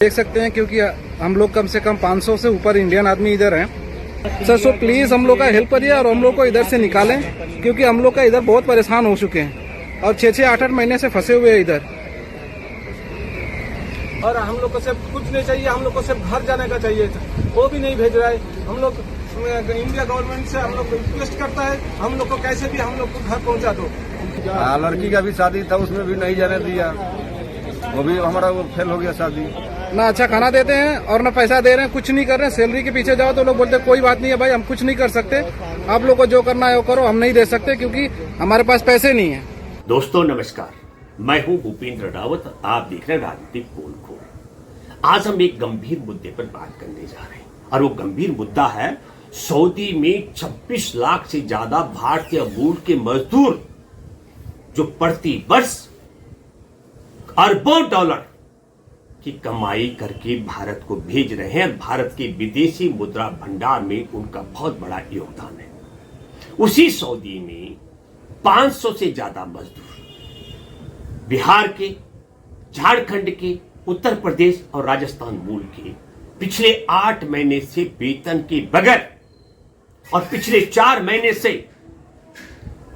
देख सकते हैं क्योंकि हम लोग कम से कम 500 से ऊपर इंडियन आदमी इधर हैं। सर सो प्लीज हम लोग का हेल्प करिए और हम लोग को इधर से निकालें, क्योंकि हम लोग का इधर बहुत परेशान हो चुके हैं और 6-6, 8-8 महीने से फंसे हुए हैं इधर। और हम लोग को सिर्फ कुछ नहीं चाहिए, हम लोग को सिर्फ घर जाने का चाहिए, वो भी नहीं भेज रहा है। हम लोग इंडिया गवर्नमेंट से हम लोग रिक्वेस्ट करता है, हम लोग को कैसे भी हम लोग को घर पहुंचा दो। लड़की का भी शादी था, उसमें भी नहीं जाने दिया, वो भी हमारा वो फेल हो गया शादी। ना अच्छा खाना देते हैं और ना पैसा दे रहे हैं, कुछ नहीं कर रहे हैं। सैलरी के पीछे जाओ तो लोग बोलते हैं कोई बात नहीं है भाई, हम कुछ नहीं कर सकते, आप लोग को जो करना है वो करो, हम नहीं दे सकते क्योंकि हमारे पास पैसे नहीं है। दोस्तों नमस्कार, मैं हूं भूपेंद्र रावत, आप देख रहे हैं राजनीतिक पोल खोल। आज हम एक गंभीर मुद्दे पर बात करने जा रहे हैं और वो गंभीर मुद्दा है सऊदी में 26 लाख से ज्यादा भारतीय मूल के मजदूर जो प्रति वर्ष अरबों डॉलर की कमाई करके भारत को भेज रहे हैं। भारत के विदेशी मुद्रा भंडार में उनका बहुत बड़ा योगदान है। उसी सऊदी में 500 से ज्यादा मजदूर बिहार के, झारखंड के, उत्तर प्रदेश और राजस्थान मूल के पिछले 8 महीने से वेतन के बगैर और पिछले 4 महीने से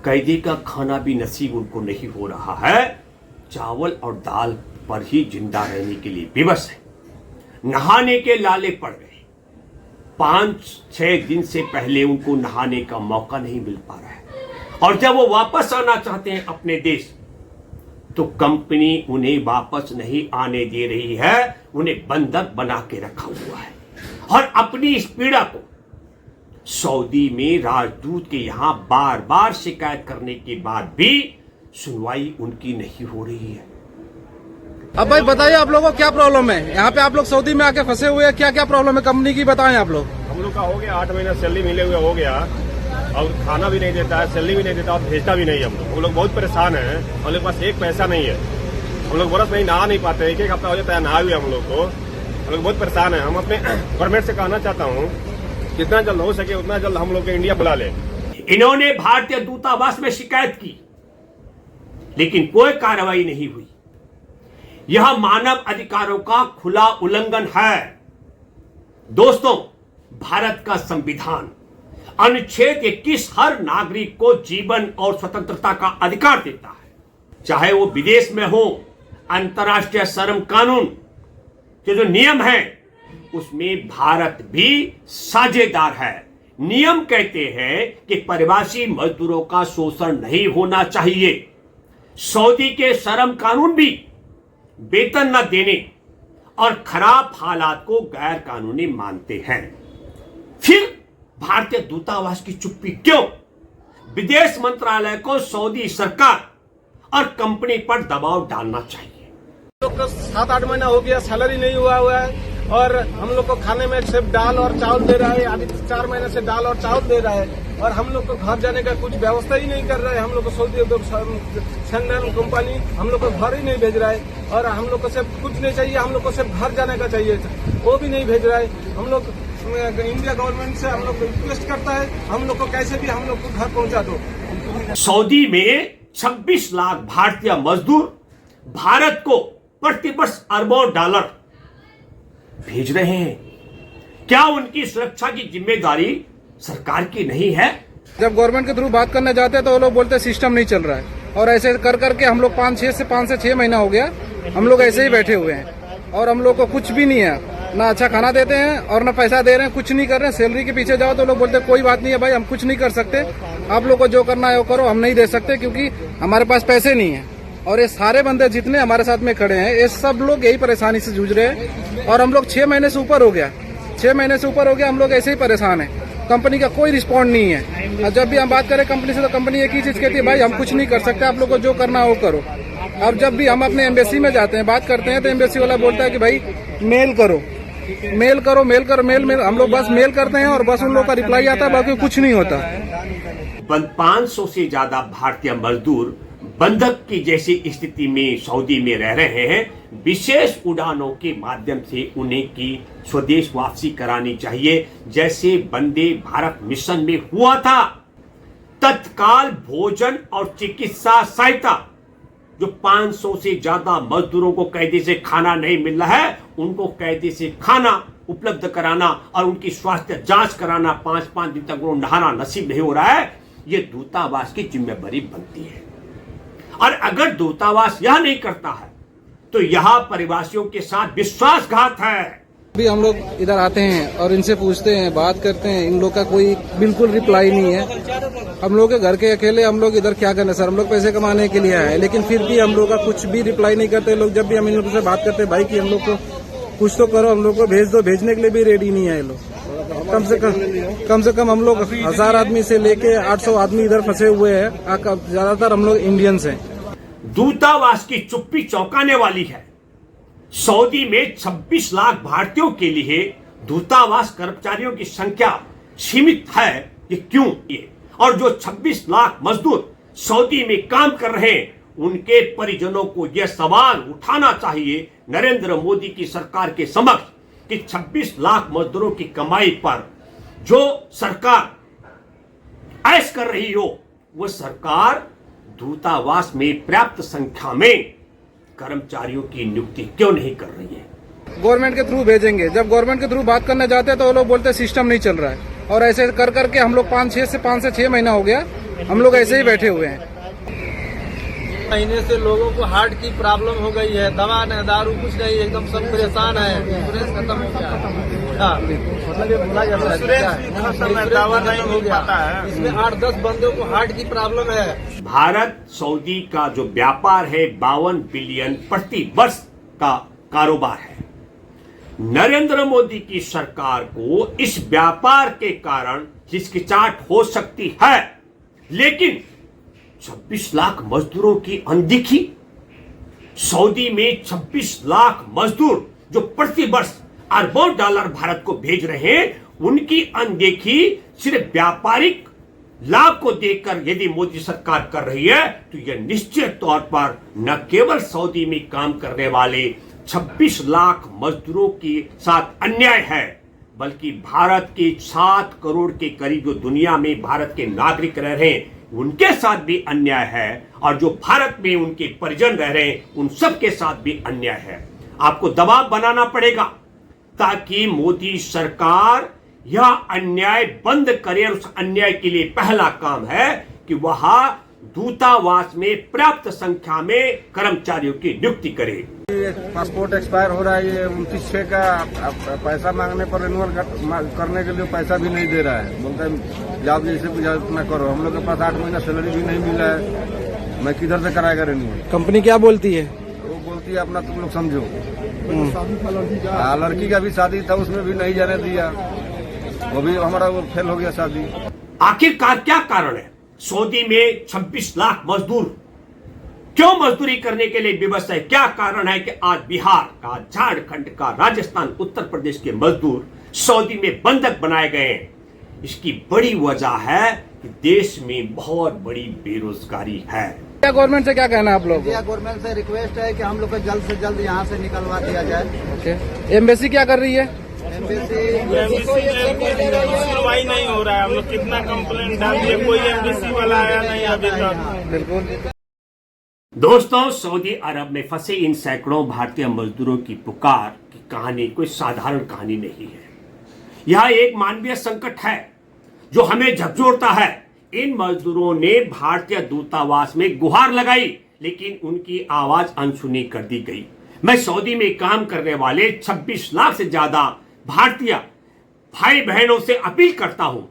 कैदी का खाना भी नसीब उनको नहीं हो रहा है। चावल और दाल पर ही जिंदा रहने के लिए विवश है। नहाने के लाले पड़ गए। 5-6 दिन से पहले उनको नहाने का मौका नहीं मिल पा रहा है और जब वो वापस आना चाहते हैं अपने देश तो कंपनी उन्हें वापस नहीं आने दे रही है, उन्हें बंधक बना के रखा हुआ है। और अपनी इस पीड़ा को सऊदी में राजदूत के यहां बार बार शिकायत करने के बाद भी सुनवाई उनकी नहीं हो रही है। अब भाई बताइए आप लोगों को क्या प्रॉब्लम है? यहाँ पे आप लोग सऊदी में आके फंसे हुए हैं, क्या क्या प्रॉब्लम है कंपनी की, बताएं आप लोग। हम लोग का हो गया 8 महीना सैलरी मिले हुए हो गया और खाना भी नहीं देता है, सैलरी भी नहीं देता और भेजता भी नहीं है। हम लोग बहुत परेशान हैं, हम लोग के पास एक पैसा नहीं है। हम लोग बरस नहीं नहा नहीं पाते, एक हफ्ता हो जाता है नहा हुए हम लोग को। हम लोग बहुत परेशान है। हम अपने गवर्नमेंट से कहना चाहता हूँ जितना जल्द हो सके उतना जल्द हम लोग को इंडिया बुला ले। इन्होंने भारतीय दूतावास में शिकायत की लेकिन कोई कार्रवाई नहीं हुई। यह मानव अधिकारों का खुला उल्लंघन है। दोस्तों, भारत का संविधान अनुच्छेद 21 हर नागरिक को जीवन और स्वतंत्रता का अधिकार देता है, चाहे वो विदेश में हो। अंतर्राष्ट्रीय श्रम कानून के जो नियम है उसमें भारत भी साझेदार है। नियम कहते हैं कि प्रवासी मजदूरों का शोषण नहीं होना चाहिए। सऊदी के श्रम कानून भी वेतन न देने और खराब हालात को गैर कानूनी मानते हैं। फिर भारतीय दूतावास की चुप्पी क्यों? विदेश मंत्रालय को सऊदी सरकार और कंपनी पर दबाव डालना चाहिए। लोग को 7-8 महीना हो गया, सैलरी नहीं हुआ है और हम लोग को खाने में सिर्फ दाल और चावल दे रहा है। अभी 4 महीने से दाल और चावल दे रहा है और हम लोग को घर जाने का कुछ व्यवस्था ही नहीं कर रहा है। हम लोग को सऊदी सेंट्रल कंपनी हम लोग को घर ही नहीं भेज रहा है और हम लोग को सिर्फ कुछ नहीं चाहिए, हम लोग को सिर्फ घर जाने का चाहिए, वो भी नहीं भेज रहा है। हम लोग इंडिया गवर्नमेंट से हम लोग रिक्वेस्ट करता है, हम लोग को कैसे भी हम लोग को घर पहुंचा दो। सऊदी में 26 लाख भारतीय मजदूर भारत को प्रतिवर्ष अरबों डॉलर भेज रहे हैं। क्या उनकी सुरक्षा की जिम्मेदारी सरकार की नहीं है? जब गवर्नमेंट के थ्रू बात करने जाते हैं तो वो लोग बोलते हैं सिस्टम नहीं चल रहा है और ऐसे कर करके हम लोग 5 से 6 महीना हो गया, हम लोग ऐसे ही बैठे हुए हैं और हम लोग को कुछ भी नहीं है। ना अच्छा खाना देते हैं और ना पैसा दे रहे हैं, कुछ नहीं कर रहे हैं। सैलरी के पीछे जाओ तो लोग बोलते हैं कोई बात नहीं है भाई, हम कुछ नहीं कर सकते, आप लोग को जो करना है वो करो, हम नहीं दे सकते क्योंकि हमारे पास पैसे नहीं है। और ये सारे बंदे जितने हमारे साथ में खड़े हैं ये सब लोग यही परेशानी से जूझ रहे हैं और हम लोग 6 महीने से ऊपर हो गया, 6 महीने से ऊपर हो गया, हम लोग ऐसे ही परेशान है। कंपनी का कोई रिस्पॉन्ड नहीं है और जब भी हम बात करें कंपनी से तो कंपनी एक ही चीज कहती है, भाई हम कुछ नहीं कर सकते, आप लोग को जो करना है वो करो। और जब भी हम अपने एम्बेसी में जाते हैं बात करते हैं तो एम्बेसी वाला बोलता है कि भाई मेल करो, मेल करो, मेल करो, मेल। हम लोग बस मेल करते हैं और बस उन लोग का रिप्लाई आता है, बाकी कुछ नहीं होता। 500 से ज्यादा भारतीय मजदूर बंधक की जैसी स्थिति में सऊदी में रह रहे हैं। विशेष उड़ानों के माध्यम से उन्हें की स्वदेश वापसी करानी चाहिए, जैसे वंदे भारत मिशन में हुआ था। तत्काल भोजन और चिकित्सा सहायता जो 500 से ज्यादा मजदूरों को कैदी से खाना नहीं मिल रहा है, उनको कैदी से खाना उपलब्ध कराना और उनकी स्वास्थ्य जांच कराना, 5-5 दिन तक उनको नहाना नसीब नहीं हो रहा है, ये दूतावास की जिम्मेदारी बनती है। और अगर दूतावास यह नहीं करता है तो यह परिवासियों के साथ विश्वासघात है। अभी हम लोग इधर आते हैं और इनसे पूछते हैं, बात करते हैं, इन लोग का कोई बिल्कुल रिप्लाई नहीं है। हम लोग के घर के अकेले हम लोग इधर क्या करना सर, हम लोग पैसे कमाने के लिए आए, लेकिन फिर भी हम लोग का कुछ भी रिप्लाई नहीं करते लोग। जब भी हम इन लोगों से बात करते हैं भाई कि हम लोग को कुछ तो करो, हम लोग को भेज दो, भेजने के लिए भी रेडी नहीं है लोग। कम से कम हम लोग 1000 आदमी से लेके 800 आदमी इधर फंसे हुए हैं। ज्यादातर हम लोग इंडियंस हैं। दूतावास की चुप्पी चौंकाने वाली है। सऊदी में 26 लाख भारतीयों के लिए दूतावास कर्मचारियों की संख्या सीमित है, ये क्यों? ये और जो 26 लाख मजदूर सऊदी में काम कर रहे हैं, उनके परिजनों को यह सवाल उठाना चाहिए नरेंद्र मोदी की सरकार के समक्ष कि 26 लाख मजदूरों की कमाई पर जो सरकार ऐश कर रही हो, वह सरकार दूतावास में पर्याप्त संख्या में कर्मचारियों की नियुक्ति क्यों नहीं कर रही है? गवर्नमेंट के थ्रू भेजेंगे। जब गवर्नमेंट के थ्रू बात करने जाते हैं तो वो लोग बोलते हैं सिस्टम नहीं चल रहा है, और ऐसे कर करके हम लोग 5 से 6 महीना हो गया, हम लोग ऐसे ही बैठे हुए हैं। महीने से लोगों को हार्ट की प्रॉब्लम हो गई है, दवा नहीं, दारू कुछ नहीं, एकदम सब परेशान है। इंश्योरेंस खत्म हो गया, मतलब ये बोला जाता है दवा नहीं हो गया। इसमें 8-10 बंदों को हार्ट की प्रॉब्लम है। भारत सऊदी का जो व्यापार है 52 बिलियन प्रति वर्ष का कारोबार है। नरेंद्र मोदी की सरकार को इस व्यापार के कारण हिचकिचाहट हो सकती है, लेकिन 26 लाख मजदूरों की अनदेखी, सऊदी में 26 लाख मजदूर जो प्रति वर्ष अरबों डॉलर भारत को भेज रहे हैं, उनकी अनदेखी सिर्फ व्यापारिक लाभ को देखकर यदि मोदी सरकार कर रही है, तो यह निश्चित तौर पर न केवल सऊदी में काम करने वाले 26 लाख मजदूरों के साथ अन्याय है, बल्कि भारत के 7 करोड़ के करीब जो दुनिया में भारत के नागरिक रह रहे हैं, उनके साथ भी अन्याय है, और जो भारत में उनके परिजन रह रहे हैं, उन सब के साथ भी अन्याय है। आपको दबाव बनाना पड़ेगा ताकि मोदी सरकार यह अन्याय बंद करे। उस अन्याय के लिए पहला काम है कि वह दूतावास में पर्याप्त संख्या में कर्मचारियों की नियुक्ति करे। पासपोर्ट एक्सपायर हो रहा है, ये 29/6 का पैसा मांगने पर रिन्यूअल करने के लिए पैसा भी नहीं दे रहा है। बोलता है जाओ जैसे गुजारिश उतना करो। हम लोग के पास 8 महीना सैलरी भी नहीं मिला है, मैं किधर से कराएगा रिन्यूअल? कंपनी क्या बोलती है? वो बोलती है अपना तुम लोग समझो। लड़की का भी शादी था, उसमें भी नहीं जाने दिया, वो भी हमारा वो फेल हो गया शादी। आखिरकार क्या कारण है? सऊदी में 26 लाख मजदूर क्यों मजदूरी करने के लिए विवश है? क्या कारण है कि आज बिहार का, झारखंड का, राजस्थान, उत्तर प्रदेश के मजदूर सऊदी में बंधक बनाए गए हैं? इसकी बड़ी वजह है कि देश में बहुत बड़ी बेरोजगारी है। क्या गवर्नमेंट से क्या कहना है आप लोग? गवर्नमेंट से रिक्वेस्ट है कि हम लोग को जल्द से जल्द यहाँ से निकलवा दिया जाए। एम्बेसी क्या कर रही है? सुनवाई नहीं हो रहा है। हम लोग कितना कंप्लेंट डाल दिए, कोई एमबीसी वाला आया नहीं अभी तक। बिल्कुल। दोस्तों, सऊदी अरब में फंसे इन सैकड़ों भारतीय मजदूरों की पुकार की कहानी कोई साधारण कहानी नहीं है। यह एक मानवीय संकट है जो हमें झकझोरता है। इन मजदूरों ने भारतीय दूतावास में गुहार लगाई, लेकिन उनकी आवाज अनसुनी कर दी गई। मैं सऊदी में काम करने वाले 26 लाख से ज्यादा भारतीय भाई बहनों से अपील करता हूं,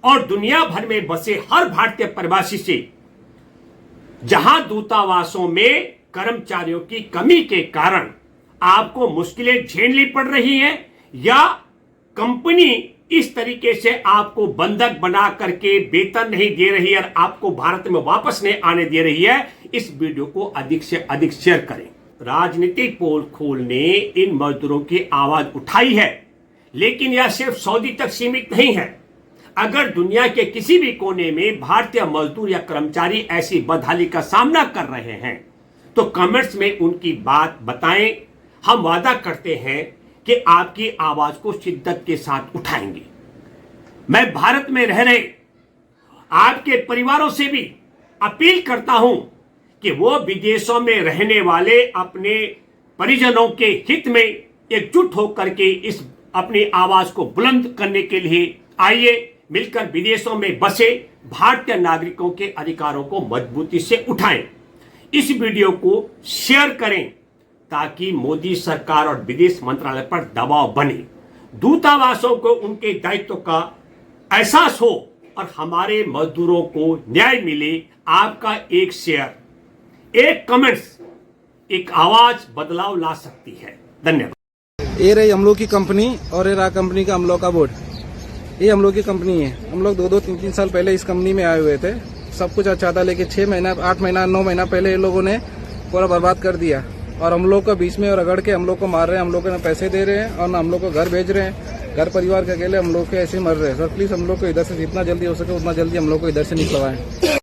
और दुनिया भर में बसे हर भारतीय प्रवासी से, जहां दूतावासों में कर्मचारियों की कमी के कारण आपको मुश्किलें झेलनी पड़ रही हैं, या कंपनी इस तरीके से आपको बंधक बना करके वेतन नहीं दे रही है और आपको भारत में वापस नहीं आने दे रही है, इस वीडियो को अधिक से अधिक शेयर करें। राजनीतिक पोल खोल ने इन मजदूरों की आवाज उठाई है, लेकिन यह सिर्फ सऊदी तक सीमित नहीं है। अगर दुनिया के किसी भी कोने में भारतीय मजदूर या कर्मचारी ऐसी बदहाली का सामना कर रहे हैं, तो कमेंट्स में उनकी बात बताएं। हम वादा करते हैं कि आपकी आवाज को शिद्दत के साथ उठाएंगे। मैं भारत में रह रहे आपके परिवारों से भी अपील करता हूं कि वो विदेशों में रहने वाले अपने परिजनों के हित में एकजुट होकर के इस अपनी आवाज को बुलंद करने के लिए आइए मिलकर विदेशों में बसे भारतीय नागरिकों के अधिकारों को मजबूती से उठाएं। इस वीडियो को शेयर करें ताकि मोदी सरकार और विदेश मंत्रालय पर दबाव बने, दूतावासों को उनके दायित्व का एहसास हो और हमारे मजदूरों को न्याय मिले। आपका एक शेयर, एक कमेंट्स, एक आवाज बदलाव ला सकती है। धन्यवाद। ये रही हम लोग की कंपनी और ये रहा कंपनी का हम लोग का बोर्ड। ये हम लोग की कंपनी है। हम लोग 2-2, 3-3 साल पहले इस कंपनी में आए हुए थे। सब कुछ अच्छा था, लेकिन 6 महीना, 8 महीना, 9 महीना पहले ये लोगों ने पूरा बर्बाद कर दिया और हम लोग को बीच में रगड़ के हम लोग को मार रहे हैं। हम लोग को ना पैसे दे रहे हैं और ना हम लोग को घर भेज रहे हैं। घर परिवार के अकेले हम लोग के ऐसे मर रहे हैं। सर प्लीज हम लोग को इधर से जितना जल्दी हो सके उतना जल्दी हम लोग को इधर से निकलवाएं।